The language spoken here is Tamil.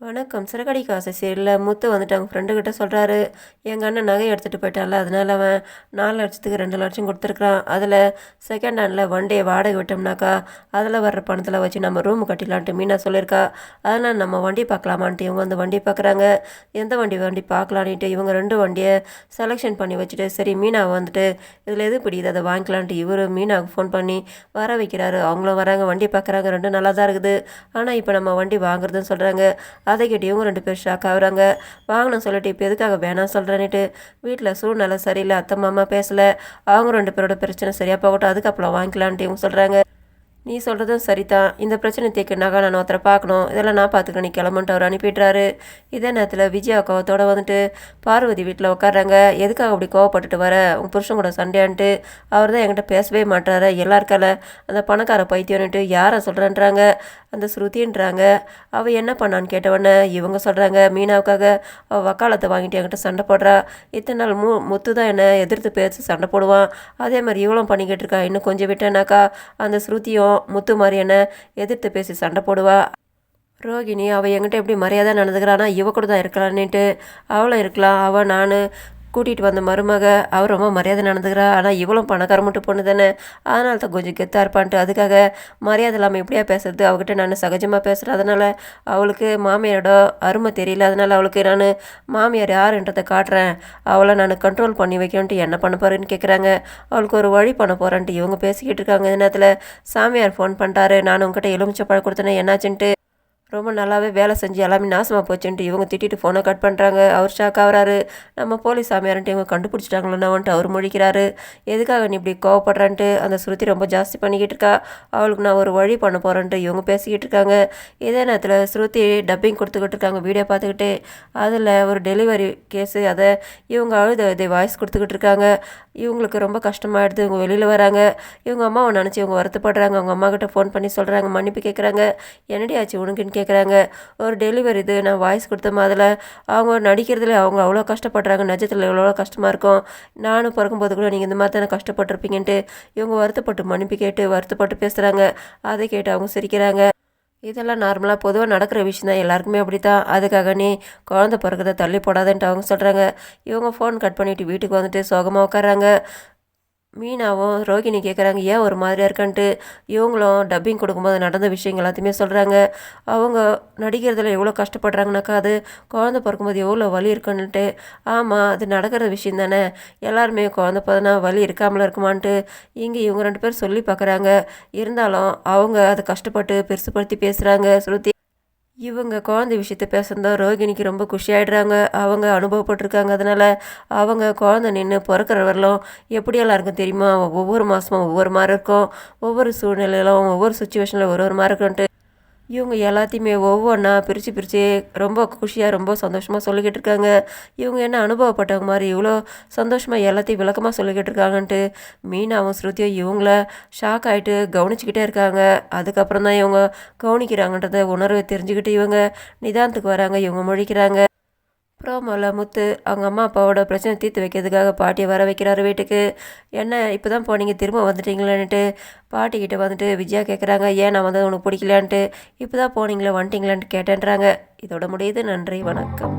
வணக்கம். சிறகடிக்க ஆசை சீரியல்ல முத்து வந்துட்டு அவங்க ஃப்ரெண்டுகிட்ட சொல்றாரு, "எங்க அண்ணன் நகை எடுத்துட்டு போயிட்டான்ல, அதனால அவன் 4,00,000க்கு 2,00,000 குடுத்துருக்கான். அதில செகண்ட் ஹேண்ட்ல வண்டிய வாடகை விட்டோம்னாக்கா, அதில வர்ற பணத்தில வச்சு நம்ம ரூம் கட்டிடலான்ட்டு மீனா சொல்லியிருக்கா. அதனால நம்ம வண்டி பார்க்கலாமான்ட்டு இவங்க வந்து வண்டி பார்க்குறாங்க. எந்த வண்டி பார்க்கலான்ட்டு இவங்க 2 வண்டிய செலக்ஷன் பண்ணி வச்சுட்டு, சரி மீனாவ வந்துட்டு இதில எது பிடிக்குது அத வாங்கிக்கலான்ட்டு இவரு மீனாவுக்கு ஃபோன் பண்ணி வர வைக்கிறாரு. அவங்களும் வராங்க, வண்டி பார்க்குறாங்க. 2ம் நல்லா தான் இருக்குது. ஆனா, இப்ப நம்ம வண்டி வாங்குறதுன்னு சொல்றாங்க. அதை கேட்டு இவங்க 2 பேரும் ஷாக் ஆகுறாங்க. வாங்கணும் சொல்லிட்டு இப்போ எதுக்காக வேணாம் சொல்கிறேன்னுட்டு வீட்டில் சூழ்நிலை சரியில்லை, அத்தை மாமா பேசலை, அவங்க 2 பேரோட பிரச்சனை சரியாக போகட்டும், அதுக்கப்புறம் வாங்கிக்கலான்ட்டு இவங்க சொல்கிறாங்க. நீ சொல்கிறதும் சரிதான், இந்த பிரச்சனை தீர்க்கனாக்கா நான் ஒருத்தரை பார்க்கணும், இதெல்லாம் நான் பார்த்துக்கிறேன், நீ கிளம்புன்ட்டு அவர் அனுப்பிடுறாரு. இதே நேரத்தில் விஜயா கோவத்தோடு வந்துட்டு பார்வதி வீட்டில் உட்காடுறாங்க. எதுக்காக அப்படி கோவப்பட்டுட்டு வர, உங்கள் புருஷன் கூட சண்டையான்ட்டு அவர் தான் என்கிட்ட பேசவே மாட்டாரு, எல்லாருக்கால அந்த பணக்கார பைத்தியம்னுட்டு யாரை சொல்கிறேன்றாங்க, அந்த ஸ்ருதின்றாங்க. அவள் என்ன பண்ணான்னு கேட்டவொடனே இவங்க சொல்கிறாங்க, மீனாவுக்காக அவள் வக்காலத்தை வாங்கிட்டு என்கிட்ட சண்டை போடுறா. இத்தனை நாள் முத்து தான் என்னை எதிர்த்து பேசி சண்டை போடுவான், அதே மாதிரி இவளும் பண்ணிக்கிட்டு இருக்கா. இன்னும் கொஞ்சம் விட்டேனாக்கா அந்த ஸ்ருதியும் முத்து மாதிரி என்ன எதிர்த்து பேசி சண்டை போடுவா. ரோகிணி அவள் என்கிட்ட எப்படி மரியாதை நடந்துக்கிறானா, இவ கூட தான் இருக்கலான்னுட்டு அவளும் இருக்கலாம். அவள் நான் கூட்டிகிட்டு வந்த மருமக அவள் ரொம்ப மரியாதை நடந்துக்கிறா. ஆனால் இவளும் பணக்கார மட்டும் பொண்ணு தானே, அதனால தான் கொஞ்சம் கெத்தாக இருப்பான்ட்டு அதுக்காக மரியாதை இல்லாமல் எப்படியா பேசுறது, அவகிட்ட நான் சகஜமாக பேசுகிறேன். அதனால் அவளுக்கு மாமியாரோட அருமை தெரியல, அதனால் அவளுக்கு நான் மாமியார் யாருன்றதை காட்டுறேன், அவளை நான் கண்ட்ரோல் பண்ணி வைக்கணுன்ட்டு என்ன பண்ண போகிறேன்னு கேட்குறாங்க. அவளுக்கு ஒரு வழி பண்ண போகிறேன்ட்டு இவங்க பேசிக்கிட்டு இருக்காங்க. இந்த நேரத்தில் சாமியார் ஃபோன் பண்ணிட்டாரு, நான் உங்ககிட்ட எலுமிச்சை பழம் கொடுத்தேனே என்னாச்சுன்ட்டு. ரொம்ப நல்லாவே வேலை செஞ்சு எல்லாமே நாசமாக போச்சுன்ட்டு இவங்க திட்டிட்டு ஃபோனை கட் பண்ணுறாங்க. அவர் ஷாக் ஆகிறாரு. நம்ம போலீஸ் சாமியார்ன்ட்டு இவங்க கண்டுபிடிச்சிட்டாங்களோன்னான்ட்டு அவர் முடிக்கிறாரு. எதுக்காக நீ இப்படி கோவப்படுறான்ட்டு அந்த ஸ்ருதி ரொம்ப ஜாஸ்தி பண்ணிக்கிட்டு இருக்கா, அவளுக்கு நான் ஒரு வழி பண்ண போகிறேன்ட்டு இவங்க பேசிக்கிட்டு இருக்காங்க. இதே நேரத்தில் ஸ்ருதி டப்பிங் கொடுத்துக்கிட்டு இருக்காங்க வீடியோ பார்த்துக்கிட்டு. அதில் ஒரு டெலிவரி கேஸு, அதை இவங்க அழுத வாய்ஸ் கொடுத்துக்கிட்டு இருக்காங்க. இவங்களுக்கு ரொம்ப கஷ்டமாயிடுது. இவங்க வெளியில் வராங்க. இவங்க அம்மாவை நினச்சி இவங்க வருத்தப்படுறாங்க. அவங்க அம்மா கிட்ட ஃபோன் பண்ணி சொல்கிறாங்க, மன்னிப்பு கேட்குறாங்க. என்னடி ஆச்சு உனக்குன்னு கேட்குறாங்க. ஒரு டெலிவரி இது நான் வாய்ஸ் கொடுத்த மாதிரில அவங்க நடிக்கிறதுல அவங்க அவ்வளோ கஷ்டப்படுறாங்க, நிஜத்தில் எவ்வளோ கஷ்டமாக இருக்கும், நானும் பிறக்கும்போது கூட நீங்கள் இந்த மாதிரி தானே கஷ்டப்பட்டிருப்பீங்கன்ட்டு இவங்க வருத்தப்பட்டு மன்னிப்பு கேட்டு வருத்தப்பட்டு பேசுகிறாங்க. அதை கேட்டு அவங்க சிரிக்கிறாங்க. இதெல்லாம் நார்மலாக பொதுவாக நடக்கிற விஷயம் தான், எல்லாருக்குமே அப்படி தான். அதுக்காக நீ குழந்தை பிறகுறத தள்ளி போடாதன்ட்டு அவங்க சொல்கிறாங்க. இவங்க ஃபோன் கட் பண்ணிவிட்டு வீட்டுக்கு வந்துட்டு சோகமாக உட்காராங்க. மீனாவும் ரோகிணி கேட்குறாங்க, ஏன் ஒரு மாதிரியாக இருக்கான்ட்டு. இவங்களும் டப்பிங் கொடுக்கும்போது நடந்த விஷயங்கள் எல்லாத்தையுமே சொல்கிறாங்க. அவங்க நடிக்கிறதுல எவ்வளோ கஷ்டப்படுறாங்கனாக்கா, அது குழந்த பிறக்கும்போது எவ்வளோ வலி இருக்குன்னுட்டு. ஆமாம், அது நடக்கிற விஷயம் தானே, எல்லாருமே குழந்த பிறந்தா வலி இருக்காமல இருக்குமான்ட்டு இங்கே இவங்க 2 பேர் சொல்லி பார்க்குறாங்க. இருந்தாலும் அவங்க அதை கஷ்டப்பட்டு பெருசுப்படுத்தி பேசுகிறாங்க ஸ்ருதி. இவங்க குழந்தை விஷயத்த பேசுனதோ ரோகிணிக்கு ரொம்ப குஷியாயிடுறாங்க. அவங்க அனுபவப்பட்டிருக்காங்க. அதனால் அவங்க குழந்தை நின்று பிறக்கிற வரலும் எப்படியெல்லாம் இருக்கும் தெரியுமா, ஒவ்வொரு மாதமும் ஒவ்வொரு மாதிரி இருக்கும், ஒவ்வொரு சூழ்நிலையிலும் ஒவ்வொரு சுச்சுவேஷனில் ஒரு மாதிரி இருக்குன்ட்டு இவங்க எல்லாத்தையுமே ஒவ்வொன்றா பிரித்து பிரித்து ரொம்ப குஷியாக ரொம்ப சந்தோஷமாக சொல்லிக்கிட்டு இருக்காங்க. இவங்க என்ன அனுபவப்பட்டவங்க மாதிரி இவ்வளோ சந்தோஷமாக எல்லாத்தையும் விளக்கமாக சொல்லிக்கிட்டு இருக்காங்கன்ட்டு மீனாவும் ஸ்ருதியும் இவங்கள ஷாக் ஆகிட்டு கவனிச்சிக்கிட்டே இருக்காங்க. அதுக்கப்புறம் தான் இவங்க கவனிக்கிறாங்கன்றத உணர்வை தெரிஞ்சுக்கிட்டு இவங்க நிதானத்துக்கு வராங்க, இவங்க முழிக்கிறாங்க. ப்ரோமோல முத்து அவங்க அம்மா அப்பாவோட பிரச்சனை தீர்த்து வைக்கிறதுக்காக பாட்டியை வர வைக்கிறாரு வீட்டுக்கு. என்ன இப்போ தான் போனீங்க, திரும்ப வந்துட்டீங்களான்ட்டு பாட்டிக்கிட்ட வந்துட்டு விஜயா கேட்குறாங்க, ஏன் நான் வந்து உனக்கு பிடிக்கலான்ட்டு, இப்போ தான் போனீங்களே வந்துட்டீங்களான்ட்டு கேட்டேன்றாங்க. இதோட முடியுது. நன்றி, வணக்கம்.